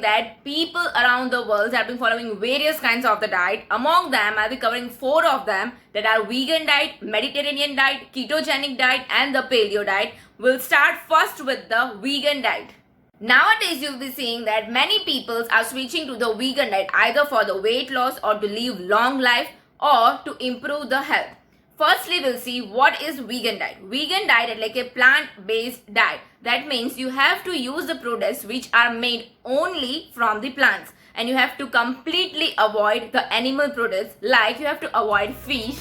that people around the world have been following various kinds of the diet. Among them, I'll be covering 4 of them that are vegan diet, Mediterranean diet, ketogenic diet, and the paleo diet. We'll start first with the vegan diet. Nowadays, you'll be seeing that many people are switching to the vegan diet either for the weight loss or to live long life or to improve the health. Firstly, we'll see what is vegan diet. Vegan diet is like a plant-based diet. That means you have to use the products which are made only from the plants. And you have to completely avoid the animal products, like you have to avoid fish,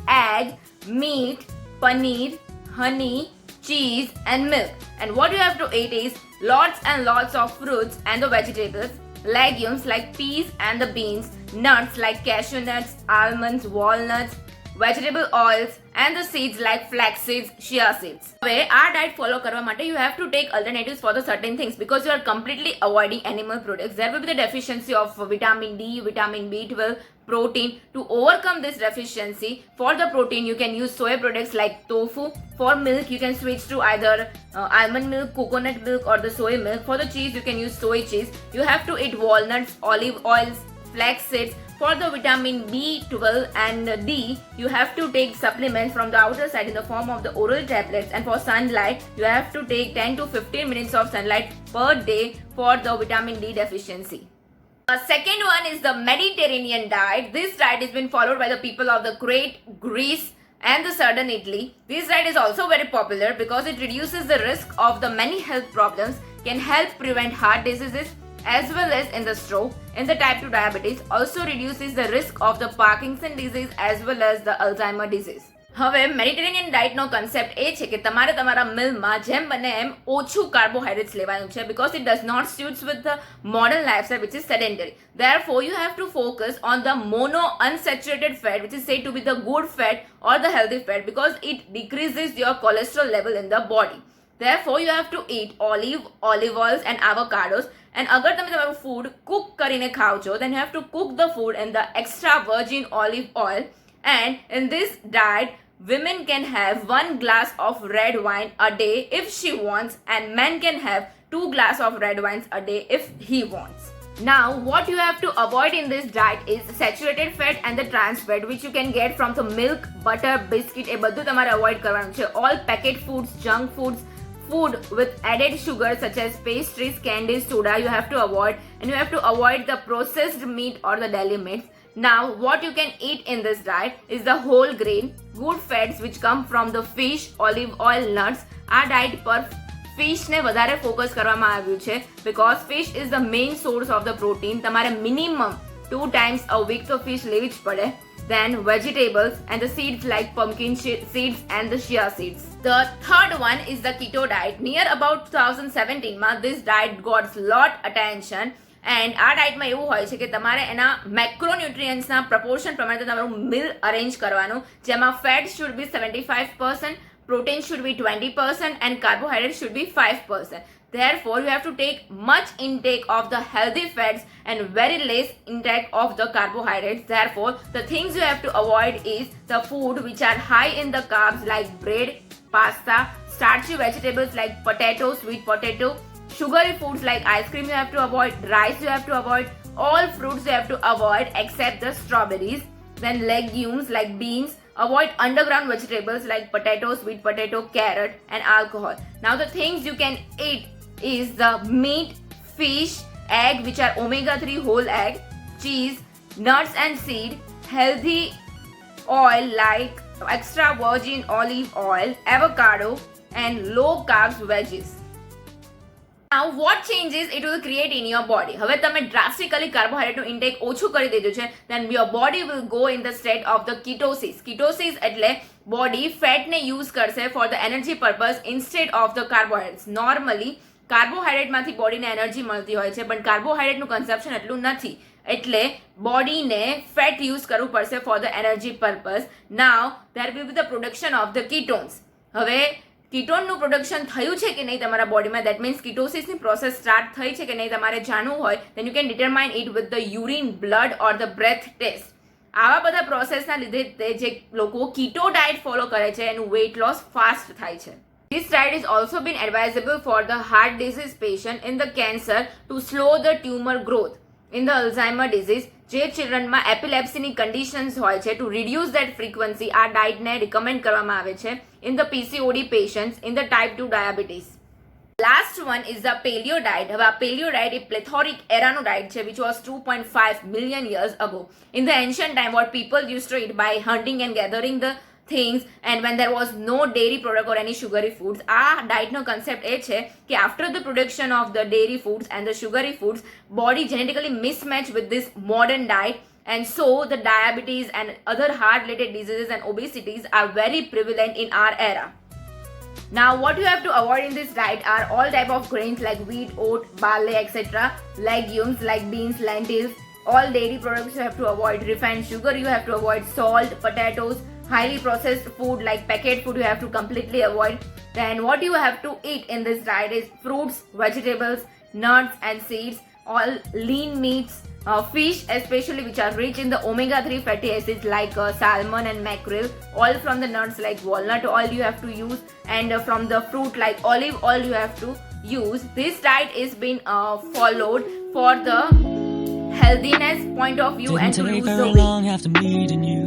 egg, meat, paneer, honey, cheese and milk. And what you have to eat is lots and lots of fruits and the vegetables, legumes like peas and the beans, nuts like cashew nuts, almonds, walnuts, vegetable oils and the seeds like flax seeds, chia seeds. હવે આ diet follow કરવા માટે you have to take alternatives for the certain things because you are completely avoiding animal products. There will be the deficiency of vitamin D, vitamin B12, protein. To overcome this deficiency, for the protein you can use soy products like tofu. For milk you can switch to either almond milk, coconut milk or the soy milk. For the cheese you can use soy cheese. You have to eat walnuts, olive oils, flax seeds. For the vitamin B12 and D, you have to take supplements from the outer side in the form of the oral tablets. And for sunlight, you have to take 10 to 15 minutes of sunlight per day for the vitamin D deficiency. The second one is the Mediterranean diet. This diet has been followed by the people of the Crete, Greece, and the southern Italy. This diet is also very popular because it reduces the risk of the many health problems, can help prevent heart diseases, as well as in the stroke, in the type 2 diabetes, also reduces the risk of the Parkinson disease as well as the Alzheimer disease. હવે મેડિટેરેનિયન ડાયટનો concept એ છે કે તમારે તમારા મિલમાં જેમ બને એમ ઓછું carbohydrates લેવાનું છે because it does not suits with the modern lifestyle which is sedentary. Therefore, you have to focus on the mono unsaturated fat which is said to be the good fat or the healthy fat because it decreases your cholesterol level in the body. Therefore, you have to eat olive oils and avocados. And અગર તમે તમારું food Cook કરીને ખાઓ છો then you have to cook the food in the extra virgin olive oil. And in this diet, women can have 1 glass of red wine a day if she wants, and men can have 2 glasses of red wines a day if he wants. Now, what you have to avoid in this diet is saturated fat and the trans fat which you can get from the milk, butter, biscuit. એ બધું તમારે avoid કરવાનું છે. All packet foods, junk foods, food with added sugar such as pastries, candies, soda you have to avoid, and you have to avoid the processed meat or the deli meats. Now, what you can eat in this diet is the whole grain, good fats which come from the fish, olive oil, nuts. આ diet પર fish ને વધારે focus કરવામાં આવ્યું છે because fish is the main source of the protein. તમારે minimum 2 times a week તો fish લેવી જ પડે. Then vegetables and the seeds like pumpkin seeds and the chia seeds. The third one is the keto diet. Near about 2017 this diet got lot attention. And આ ડાયટમાં એવું હોય છે કે તમારે એના મેક્રોન્યુટ્રિયન્ટ્સના પ્રપોર્શન પ્રમાણે તમારું મિલ અરેન્જ કરવાનું જેમાં fat should be 75%, protein should be 20% and carbohydrate should be 5%. Therefore, you have to take much intake of the healthy fats and very less intake of the carbohydrates. Therefore, the things you have to avoid is the food which are high in the carbs like bread, pasta, starchy vegetables like potato, sweet potato, sugary foods like ice cream you have to avoid, rice you have to avoid, all fruits you have to avoid except the strawberries. Then legumes like beans, avoid underground vegetables like potato, sweet potato, carrot and alcohol. Now the things you can eat is the meat, fish, egg which are omega-3 whole egg, cheese, nuts and seed, healthy oil like extra virgin olive oil, avocado and low carbs veggies. Now, what changes it will create in your body? હવે તમે drastically carbohydrate intake ઓછું કરી દીધું છે, then your body will go in the state of the ketosis. Ketosis એટલે body fat ને use કરશે for the energy purpose instead of the carbohydrates. Normally, carbohydrate માંથી બોડીને એનર્જી મળતી હોય છે, પણ કાર્બોહાઈડ્રેટનું કન્ઝમ્પશન એટલું નથી, એટલે બોડીને ફેટ યુઝ કરવું પડશે for the energy purpose. Now there will be the production of the ketones. હવે કીટોનનું પ્રોડક્શન થયું છે કે નહીં તમારા બોડીમાં, દેટ મીન્સ કીટોસિસની પ્રોસેસ સ્ટાર્ટ થઈ છે કે નહીં તમારે જાણવું હોય, then you can determine it with the urine, blood or the breath test. આવા બધા પ્રોસેસના લીધે જે લોકો કીટો ડાયટ ફોલો કરે છે એનું વેઇટ લોસ ફાસ્ટ થાય છે. This diet is also been advisable for the heart disease patient in the cancer to slow the tumor growth. In the Alzheimer disease, જે ચિલ્ડ્રનમાં એપિલેપ્સીની કન્ડિશન્સ હોય છે to reduce that frequency આ ડાયટને recommend કરવામાં આવે છે in the PCOD patients in the type 2 diabetes. Last one is the Paleo Diet. હવે આ Paleo Diet એ plethoric eraનો diet છે which was 2.5 million years ago. In the ancient time, what people used to eat by hunting and gathering the things, and when there was no dairy product or any sugary foods, આ ડાયટનો concept એ છે કે after the production of the dairy foods and the sugary foods, body genetically mismatched with this modern diet, and so the diabetes and other heart related diseases and obesities are very prevalent in our era. Now, what you have to avoid in this diet are all type of grains like wheat, oat, barley, etc. Legumes like beans, lentils. All dairy products you have to avoid. Refined sugar you have to avoid. Salt, potatoes, highly processed food like packet food you have to completely avoid. Then what you have to eat in this diet is fruits, vegetables, nuts and seeds. All lean meats, fish especially which are rich in the omega-3 fatty acids like salmon and mackerel. All from the nuts like walnut oil you have to use, and from the fruit like olive oil you have to use. This diet is being followed for the healthiness point of view and to lose the weight.